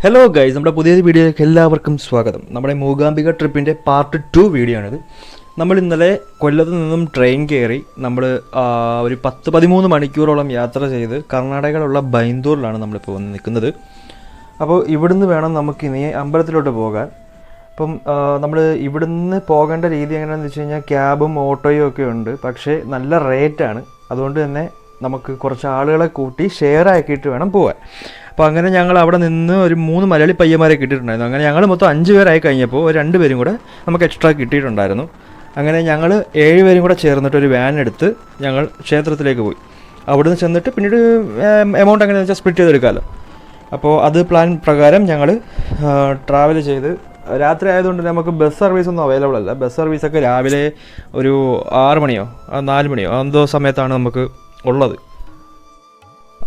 Hello guys, നമ്മുടെ പുതിയ വീഡിയോയിലേക്ക് എല്ലാവർക്കും സ്വാഗതം. നമ്മുടെ മൂകാംബിക ട്രിപ്പിൻ്റെ പാർട്ട് 2 വീഡിയോ ആണിത്. നമ്മൾ ഇന്നലെ കൊല്ലത്ത് നിന്നും ട്രെയിൻ കയറി നമ്മൾ ഒരു 10-13 മണിക്കൂറോളം യാത്ര ചെയ്ത് കർണാടകയിലുള്ള ബൈന്ദൂരിലാണ് നമ്മളിപ്പോൾ വന്ന് നിൽക്കുന്നത്. അപ്പോൾ ഇവിടുന്ന് വേണം നമുക്കിനി അമ്പലത്തിലോട്ട് പോകാൻ. അപ്പം നമ്മൾ ഇവിടുന്ന് പോകേണ്ട രീതി എങ്ങനെയാണെന്ന് വെച്ച് കഴിഞ്ഞാൽ ക്യാബും ഓട്ടോയും ഒക്കെ ഉണ്ട്, പക്ഷേ നല്ല റേറ്റാണ്. അതുകൊണ്ട് തന്നെ നമുക്ക് കുറച്ച് ആളുകളെ കൂട്ടി ഷെയർ ആക്കിയിട്ട് വേണം പോകാൻ. അപ്പോൾ അങ്ങനെ ഞങ്ങൾ അവിടെ നിന്ന് ഒരു 3 മലയാളി പയ്യന്മാരെ കിട്ടിയിട്ടുണ്ടായിരുന്നു. അങ്ങനെ ഞങ്ങൾ മൊത്തം 5 പേരായി കഴിഞ്ഞപ്പോൾ ഒരു 2 പേരും കൂടെ നമുക്ക് എക്സ്ട്രാ കിട്ടിയിട്ടുണ്ടായിരുന്നു. അങ്ങനെ ഞങ്ങൾ 7 പേരും കൂടെ ചേർന്നിട്ട് ഒരു വാൻ എടുത്ത് ഞങ്ങൾ ക്ഷേത്രത്തിലേക്ക് പോയി. അവിടുന്ന് ചെന്നിട്ട് പിന്നീട് എമൗണ്ട് എങ്ങനെയാണെന്ന് വെച്ചാൽ സ്പ്ലിറ്റ് ചെയ്തെടുക്കാമല്ലോ. അപ്പോൾ അത് പ്ലാൻ പ്രകാരം ഞങ്ങൾ ട്രാവൽ ചെയ്ത് രാത്രി ആയതുകൊണ്ട് നമുക്ക് ബസ് സർവീസൊന്നും അവൈലബിൾ അല്ല. ബസ് സർവീസൊക്കെ രാവിലെ ഒരു 6 മണിയോ 4 മണിയോ എന്തോ സമയത്താണ് നമുക്ക് ഉള്ളത്.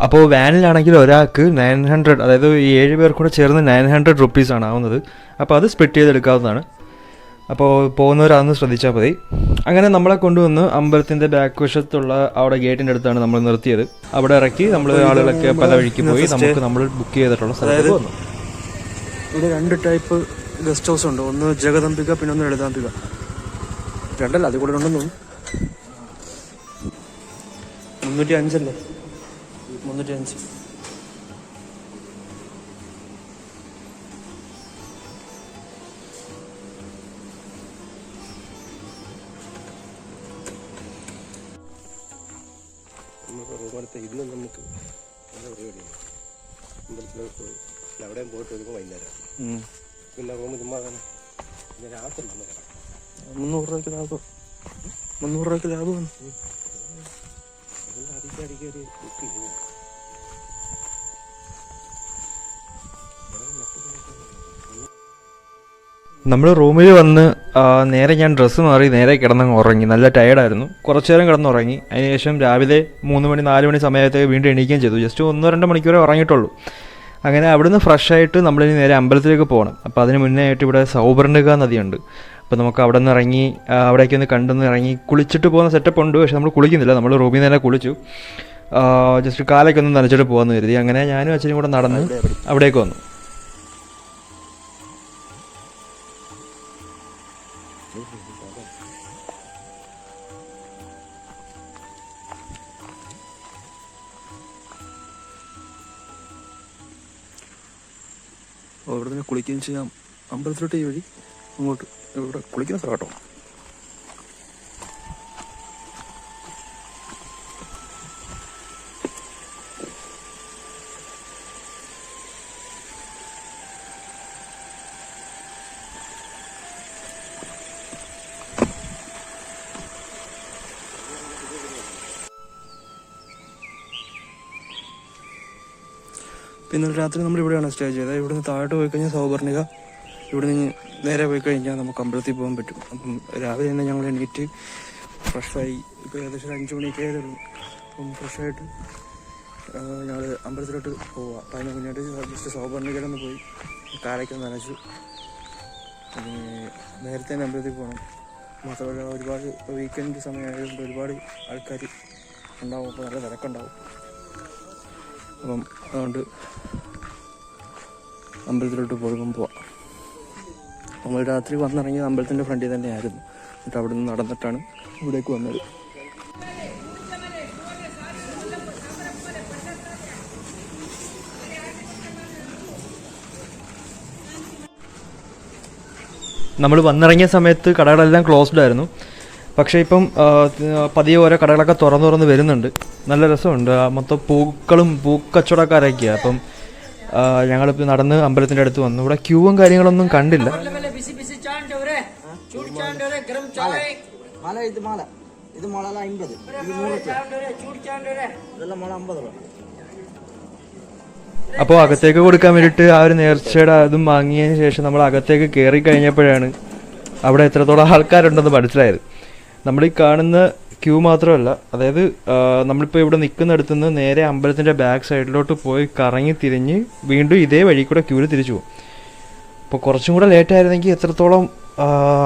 അപ്പോൾ വാനിലാണെങ്കിൽ ഒരാൾക്ക് 900, അതായത് ഈ 7 പേർ കൂടെ ചേർന്ന് 900 റുപ്പീസാണ് ആവുന്നത്. അപ്പോൾ അത് സ്പ്ലിറ്റ് ചെയ്തെടുക്കാവുന്നതാണ്. അപ്പോൾ പോകുന്നവരതൊന്ന് ശ്രദ്ധിച്ചാൽ മതി. അങ്ങനെ നമ്മളെ കൊണ്ടുവന്ന് അമ്പലത്തിൻ്റെ ബാക്ക് വശത്തുള്ള അവിടെ ഗേറ്റിൻ്റെ അടുത്താണ് നമ്മൾ നിർത്തിയത്. അവിടെ ഇറക്കി നമ്മൾ ആളുകളൊക്കെ പല വഴിക്ക് പോയി നമ്മൾ ബുക്ക് ചെയ്തിട്ടുള്ള സ്ഥലത്ത് വന്നു. ഇവിടെ 2 ടൈപ്പ് ഗസ്റ്റ് ഹൗസ് ഉണ്ട്. ഒന്ന് ജഗദംബിക, പിന്നെ ഒന്ന് ലളിതാംബിക. 2 അല്ല, അത് കൂടെ ഉണ്ടെന്ന് തോന്നുന്നു. 305 അല്ലേ? 305. ഇന്ന് നമുക്ക് അമ്പലത്തിലോട്ട് പോയി എവിടെയും പോയിട്ട് വരുമ്പോൾ വൈകുന്നേരം പിന്നെ റൂമ് ചുമ്മാ പിന്നെ രാത്രി വന്ന് കിടക്കാം. 300 രൂപയ്ക്ക് ലാഭം. 300 രൂപയ്ക്ക് ലാഭമാണ്. അടിക്കടി ഒരു ബുക്ക് ചെയ്തു. നമ്മൾ റൂമിൽ വന്ന് നേരെ ഞാൻ ഡ്രസ്സ് മാറി നേരെ കിടന്നങ്ങ് ഉറങ്ങി. നല്ല ടയർഡായിരുന്നു. കുറച്ച് നേരം കിടന്നുറങ്ങി. അതിനുശേഷം രാവിലെ 3 മണി 4 മണി സമയത്തേക്ക് വീണ്ടും എണീക്കുകയും ചെയ്തു. ജസ്റ്റ് 1-2 മണിക്കൂറേ ഉറങ്ങിയിട്ടുള്ളൂ. അങ്ങനെ അവിടുന്ന് ഫ്രഷായിട്ട് നമ്മളിനി നേരെ അമ്പലത്തിലേക്ക് പോകണം. അപ്പോൾ അതിന് മുന്നേ ആയിട്ട് ഇവിടെ സൗബർണിക നദിയുണ്ട്. അപ്പോൾ നമുക്ക് അവിടെ നിന്ന് ഇറങ്ങി അവിടേക്കൊന്ന് കണ്ടെന്ന് ഇറങ്ങി കുളിച്ചിട്ട് പോകുന്ന സെറ്റപ്പ് ഉണ്ട്. പക്ഷെ നമ്മൾ കുളിക്കുന്നില്ല. നമ്മൾ റൂമിൽ നിന്ന് തന്നെ കുളിച്ചു. ജസ്റ്റ് കാലൊക്കെ ഒന്ന് നനച്ചിട്ട് പോകാമെന്ന് കരുതി. അങ്ങനെ ഞാനും അച്ഛനും കൂടെ നടന്ന് അവിടേക്ക് വന്നു. അവിടെ തന്നെ കുളിക്കുകയും ചെയ്യാം. അമ്പലത്തിലോട്ട് ഈ വഴി അങ്ങോട്ട് ഇവിടെ കുളിക്കുന്ന സ്ഥലം കേട്ടോ. പിന്നെ രാത്രി നമ്മൾ ഇവിടെയാണ് സ്റ്റേ ചെയ്തത്. ഇവിടുന്ന് താഴോട്ട് പോയി കഴിഞ്ഞാൽ സൗബർണിക, ഇവിടെ നിന്ന് നേരെ പോയി കഴിഞ്ഞാൽ നമുക്ക് അമ്പലത്തിൽ പോകാൻ പറ്റും. അപ്പം രാവിലെ തന്നെ ഞങ്ങൾ എണീറ്റ് ഫ്രഷായി. ഇപ്പോൾ ഏകദേശം 5 മണിയൊക്കെ ആയതുള്ളൂ. അപ്പം ഫ്രഷായിട്ട് ഞങ്ങൾ അമ്പലത്തിലോട്ട് പോവാം. അപ്പം അതിന് മുന്നേറ്റ് ജസ്റ്റ് സൗബർണികയിലൊന്ന് പോയി കാലൊക്കെ നനച്ചു. നേരത്തെ തന്നെ അമ്പലത്തിൽ പോകണം. മാത്രമല്ല ഒരുപാട് വീക്കെൻഡ് സമയമായതുകൊണ്ട് ഒരുപാട് ആൾക്കാർ ഉണ്ടാവും. അപ്പോൾ നല്ല തിരക്കുണ്ടാവും. അപ്പം അതുകൊണ്ട് അമ്പലത്തിലോട്ട് പോകാൻ പോവാം. നമ്മൾ രാത്രി വന്നിറങ്ങിയത് അമ്പലത്തിൻ്റെ ഫ്രണ്ടിൽ തന്നെയായിരുന്നു. എന്നിട്ട് അവിടെ നിന്ന് നടന്നിട്ടാണ് ഇവിടേക്ക് വന്നത്. നമ്മൾ വന്നിറങ്ങിയ സമയത്ത് കടകളെല്ലാം ക്ലോസ്ഡ് ആയിരുന്നു. പക്ഷേ ഇപ്പം പതിയെ ഓരോ കടകളൊക്കെ തുറന്ന് വരുന്നുണ്ട്. നല്ല രസമുണ്ട്. മൊത്തം പൂക്കളും പൂക്കച്ചവടക്കാരൊക്കെയാണ്. അപ്പം ഞങ്ങളിപ്പോൾ നടന്ന് അമ്പലത്തിൻ്റെ അടുത്ത് വന്നു. ഇവിടെ ക്യൂവും കാര്യങ്ങളൊന്നും കണ്ടില്ല. അപ്പോൾ അകത്തേക്ക് കൊടുക്കാൻ വേണ്ടിയിട്ട് ആ ഒരു നേർച്ചയുടെ അതും വാങ്ങിയതിന് ശേഷം നമ്മൾ അകത്തേക്ക് കയറി കഴിഞ്ഞപ്പോഴാണ് അവിടെ എത്രത്തോളം ആൾക്കാരുണ്ടെന്ന് മനസ്സിലായത്. നമ്മൾ ഈ കാണുന്ന ക്യൂ മാത്രമല്ല, അതായത് നമ്മളിപ്പോൾ ഇവിടെ നിൽക്കുന്നിടത്തു നിന്ന് നേരെ അമ്പലത്തിൻ്റെ ബാക്ക് സൈഡിലോട്ട് പോയി കറങ്ങി തിരിഞ്ഞ് വീണ്ടും ഇതേ വഴി കൂടെ ക്യൂവിൽ തിരിച്ചു പോകും. അപ്പോൾ കുറച്ചും കൂടെ ലേറ്റായിരുന്നെങ്കിൽ എത്രത്തോളം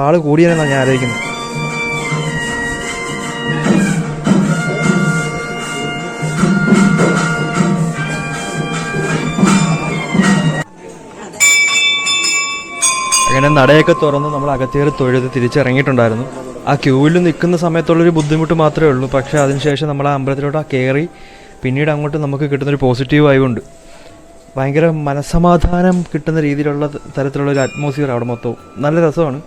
ആൾ കൂടിയാണെന്നാണ് ഞാൻ ആലോചിക്കുന്നത്. അങ്ങനെ നടയൊക്കെ തുറന്ന് നമ്മൾ അകത്തേറി തൊഴുത് തിരിച്ചിറങ്ങിയിട്ടുണ്ടായിരുന്നു. ആ ക്യൂവിൽ നിൽക്കുന്ന സമയത്തുള്ളൊരു ബുദ്ധിമുട്ട് മാത്രമേ ഉള്ളൂ. പക്ഷേ അതിനുശേഷം നമ്മൾ ആ അമ്പലത്തിലോട്ട് കയറി പിന്നീട് അങ്ങോട്ട് നമുക്ക് കിട്ടുന്നൊരു പോസിറ്റീവ് ആയതുകൊണ്ട് ഭയങ്കര മനസ്സമാധാനം കിട്ടുന്ന രീതിയിലുള്ള തരത്തിലുള്ളൊരു അറ്റ്മോസ്ഫിയർ അവിടെ മൊത്തവും നല്ല രസമാണ്.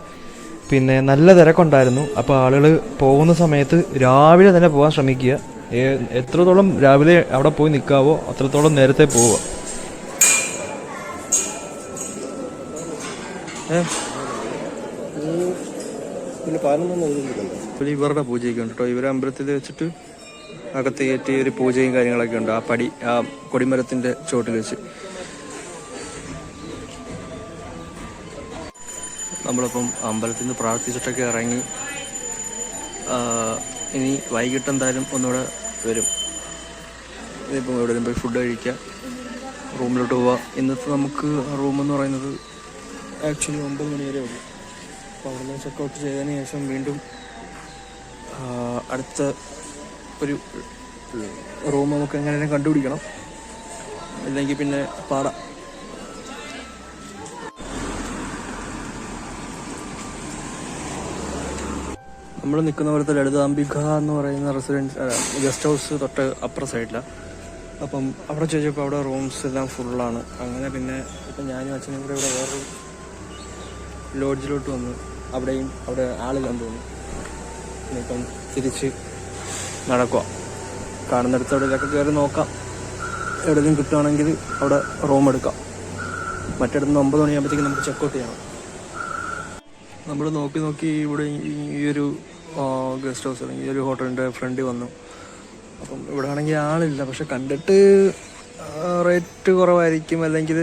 പിന്നെ നല്ല തിരക്കുണ്ടായിരുന്നു. അപ്പോൾ ആളുകൾ പോകുന്ന സമയത്ത് രാവിലെ തന്നെ പോകാൻ ശ്രമിക്കുക. എത്രത്തോളം രാവിലെ അവിടെ പോയി നിൽക്കാവോ അത്രത്തോളം നേരത്തെ പോവുക. ഇവരുടെ പൂജയൊക്കെ ഉണ്ട് കേട്ടോ. ഇവരെ അമ്പലത്തിൽ വെച്ചിട്ട് അകത്ത് കയറ്റി ഒരു പൂജയും കാര്യങ്ങളൊക്കെ ഉണ്ട്. ആ കൊടിമരത്തിന്റെ ചോട്ടിൽ വെച്ച് നമ്മളിപ്പം അമ്പലത്തിൽ നിന്ന് പ്രാർത്ഥിച്ചിട്ടൊക്കെ ഇറങ്ങി. ഇനി വൈകിട്ട് എന്തായാലും ഒന്നുകൂടെ വരും. ഇനിയിപ്പം എവിടെയും പോയി ഫുഡ് കഴിക്കുക, റൂമിലോട്ട് പോവുക. ഇന്നത്തെ നമുക്ക് റൂമെന്ന് പറയുന്നത് ആക്ച്വലി 9 മണി വരെ ഉള്ളൂ. അപ്പോൾ അവിടെ നിന്ന് ചെക്കൗട്ട് ചെയ്തതിന് ശേഷം വീണ്ടും അടുത്ത ഒരു റൂം നമുക്ക് എങ്ങനെയും കണ്ടുപിടിക്കണം, ഇല്ലെങ്കിൽ പിന്നെ പാടാം. നമ്മൾ നിൽക്കുന്ന പോലത്തെ ലളിതാംബിക എന്ന് പറയുന്ന ഗസ്റ്റ് ഹൗസ് തൊട്ട് അപ്പുറ സൈഡിലാണ്. അപ്പം അവിടെ ചോദിച്ചപ്പോൾ അവിടെ റൂംസ് എല്ലാം ഫുള്ളാണ്. അങ്ങനെ പിന്നെ ഇപ്പം ഞാനും അച്ഛനും കൂടെ ഇവിടെ വേറൊരു ലോഡ്ജിലോട്ട് വന്നു. അവിടെ ആളില്ലെന്ന് തോന്നുന്നു. ഇപ്പം തിരിച്ച് നടക്കുക. കാണുന്നിടത്ത് എവിടെയൊക്കെ കയറി നോക്കാം. എവിടെയെങ്കിലും കിട്ടുകയാണെങ്കിൽ അവിടെ റൂം എടുക്കാം. മറ്റിടത്ത് 9 മണിയാകുമ്പോഴത്തേക്കും നമുക്ക് ചെക്കൗട്ട് ചെയ്യണം. നമ്മൾ നോക്കി ഇവിടെ ഈ ഒരു ഗസ്റ്റ് ഹൗസ് അല്ലെങ്കിൽ ഈ ഒരു ഹോട്ടലിൻ്റെ ഫ്രണ്ടിൽ വന്നു. അപ്പം ഇവിടെ ആണെങ്കിൽ ആളില്ല. പക്ഷെ കണ്ടിട്ട് റേറ്റ് കുറവായിരിക്കും, അല്ലെങ്കിൽ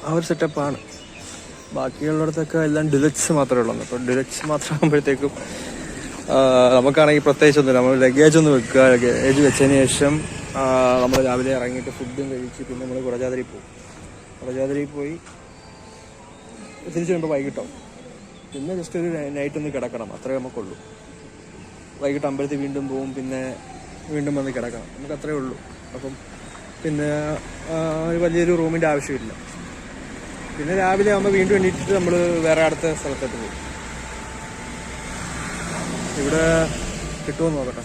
ആ ഒരു സെറ്റപ്പാണ്. ബാക്കിയുള്ളിടത്തൊക്കെ എല്ലാം ഡിലക്സ് മാത്രമേ ഉള്ളൂ. അപ്പോൾ ഡിലക്സ് മാത്രമാകുമ്പോഴത്തേക്കും നമുക്കാണെങ്കിൽ പ്രത്യേകിച്ചൊന്നുമില്ല. നമ്മൾ ലഗേജ് ഒന്ന് വെക്കുക. ലഗേജ് വെച്ചതിന് ശേഷം നമ്മൾ രാവിലെ ഇറങ്ങിയിട്ട് ഫുഡും കഴിച്ച് പിന്നെ നമ്മൾ കുടജാദ്രി പോകും. കുടജാദ്രി പോയി തിരിച്ചു വരുമ്പോൾ വൈകിട്ടാവും. പിന്നെ ജസ്റ്റ് ഒരു നൈറ്റ് ഒന്ന് കിടക്കണം, അത്രേ നമുക്കുള്ളൂ. വൈകിട്ട് അമ്പലത്തിൽ വീണ്ടും പോവും, പിന്നെ വീണ്ടും വന്ന് കിടക്കണം. നമുക്ക് അത്രേ ഉള്ളൂ. അപ്പം പിന്നെ വലിയൊരു റൂമിൻ്റെ ആവശ്യമില്ല. പിന്നെ രാവിലെ ആകുമ്പോൾ വീണ്ടും എണീറ്റിട്ട് നമ്മൾ വേറെ അടുത്ത സ്ഥലത്തോട്ട് പോകും. ഇവിടെ കിട്ടുമെന്ന് നോക്കട്ടെ.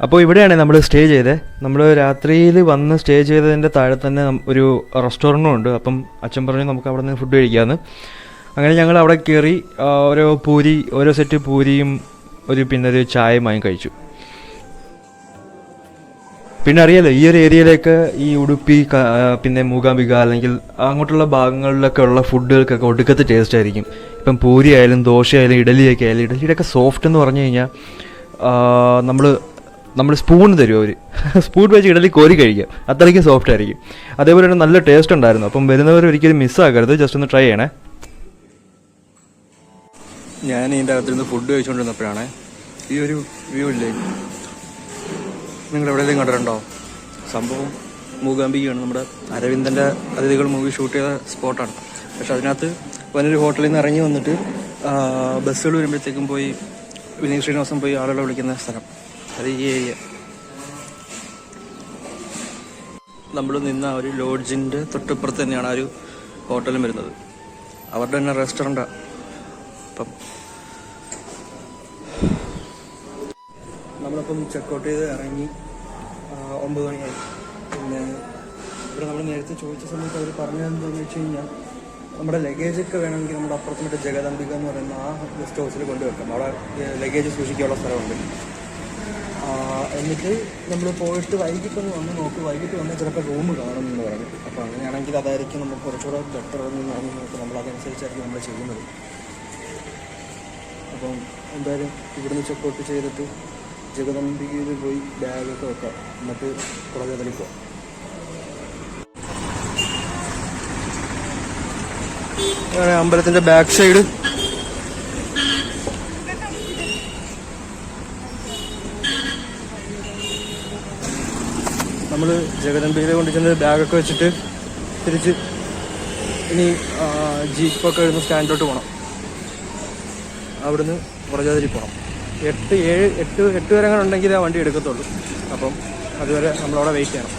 അപ്പോൾ ഇവിടെയാണ് നമ്മൾ സ്റ്റേ ചെയ്തത്. നമ്മൾ രാത്രിയിൽ വന്ന് സ്റ്റേ ചെയ്തതിൻ്റെ താഴെ തന്നെ ഒരു റെസ്റ്റോറൻറ്റും ഉണ്ട്. അപ്പം അച്ഛൻ പറഞ്ഞു നമുക്ക് അവിടെ നിന്ന് ഫുഡ് കഴിക്കാമെന്ന്. അങ്ങനെ ഞങ്ങൾ അവിടെ കയറി ഓരോ സെറ്റ് പൂരിയും പിന്നെ ഒരു ചായയും വാങ്ങി കഴിച്ചു. പിന്നെ അറിയാലോ, ഈ ഒരു ഏരിയയിലേക്ക് ഈ ഉടുപ്പി പിന്നെ മൂകാംബിക അല്ലെങ്കിൽ അങ്ങോട്ടുള്ള ഭാഗങ്ങളിലൊക്കെ ഉള്ള ഫുഡുകൾക്കൊക്കെ ഒടുക്കത്തെ ടേസ്റ്റ് ആയിരിക്കും. ഇപ്പം പൂരി ആയാലും ദോശ ആയാലും ഇഡലിയൊക്കെ ആയാലും ഇഡലിയുടെയൊക്കെ സോഫ്റ്റ് എന്ന് പറഞ്ഞു കഴിഞ്ഞാൽ നമ്മൾ സ്പൂൺ തരും. അവർ സ്പൂൺ വെച്ച് ഇഡലി കോരി കഴിക്കാം, അത്രയ്ക്കും സോഫ്റ്റ് ആയിരിക്കും. അതേപോലെ തന്നെ നല്ല ടേസ്റ്റ് ഉണ്ടായിരുന്നു. അപ്പം വരുന്നവർ ഒരിക്കലും മിസ്സാക്കരുത്, ജസ്റ്റ് ഒന്ന് ട്രൈ ചെയ്യണേ. ഞാൻ ഇതിൻ്റെ അകത്തുനിന്ന് ഫുഡ് കഴിച്ചുകൊണ്ടിരുന്നപ്പോഴാണ് ഈ ഒരു വ്യൂ ഇല്ലേ, നിങ്ങൾ എവിടെയെങ്കിലും കണ്ടിട്ടുണ്ടോ? സംഭവം മൂകാംബികയാണ്. നമ്മുടെ അരവിന്ദൻ്റെ അതിഥികൾ മൂവി ഷൂട്ട് ചെയ്ത സ്പോട്ടാണ്. പക്ഷെ അതിനകത്ത് വനൊരു ഹോട്ടലിൽ നിന്ന് ഇറങ്ങി വന്നിട്ട് ബസ്സുകൾ വരുമ്പോഴത്തേക്കും പോയി വിനീത് ശ്രീനിവാസൻ പോയി ആളുകളെ വിളിക്കുന്ന സ്ഥലം അത് ഈ ഏരിയ. നമ്മൾ നിന്ന ഒരു ലോഡ്ജിൻ്റെ തൊട്ടിപ്പുറത്ത് തന്നെയാണ് ആ ഒരു ഹോട്ടലും വരുന്നത്. അവരുടെ തന്നെ റെസ്റ്റോറൻറ്റാണ്. അപ്പം നമ്മളിപ്പം ചെക്കൗട്ട് ചെയ്ത് ഇറങ്ങി 9 മണിയായി. പിന്നെ ഇവിടെ നമ്മൾ നേരത്തെ ചോദിച്ച സമയത്ത് അവർ പറഞ്ഞതെന്താണെന്ന് വെച്ച് കഴിഞ്ഞാൽ നമ്മുടെ ലഗേജൊക്കെ വേണമെങ്കിൽ നമ്മുടെ അപ്പുറത്ത് മറ്റേ ജഗദംബിക എന്ന് പറയുന്ന ആ ഗസ്റ്റ് ഹൗസിൽ കൊണ്ടുവെക്കാം. അവിടെ ലഗേജ് സൂക്ഷിക്കാനുള്ള സ്ഥലമുണ്ട്. എന്നിട്ട് നമ്മൾ പോയിട്ട് വൈകിട്ടൊന്ന് വന്ന് നോക്കി. വൈകിട്ട് വന്നാൽ ചിലപ്പോൾ റൂം കാണുമെന്ന് പറഞ്ഞു. അപ്പോൾ അങ്ങനെയാണെങ്കിൽ അതായിരിക്കും നമുക്ക് കുറച്ചുകൂടെ ബെറ്റർ എന്ന് നോക്കി നമ്മൾ അതനുസരിച്ചായിരിക്കും നമ്മൾ ചെയ്യുന്നത്. അപ്പം എന്തായാലും ഇവിടുന്ന് ചെക്കൗട്ട് ചെയ്തിട്ട് ജഗദംബികയിൽ പോയി ബാഗൊക്കെ വെക്കാം, എന്നിട്ട് കുളജാദ്രി പോവാം. അമ്പലത്തിൻ്റെ ബാക്ക് സൈഡ് നമ്മൾ ജഗദംബികയിൽ കൊണ്ട് ചെന്ന് ബാഗൊക്കെ വെച്ചിട്ട് തിരിച്ച് ഇനി ജീപ്പൊക്കെ എഴുതുന്ന സ്റ്റാൻഡിലോട്ട് പോകണം. അവിടുന്ന് കുടജാദ്രി പോകണം. 8 വരെ ഉണ്ടെങ്കിൽ ആ വണ്ടി എടുക്കത്തുള്ളൂ. അപ്പം അതുവരെ നമ്മളവിടെ വെയിറ്റ് ചെയ്യണം.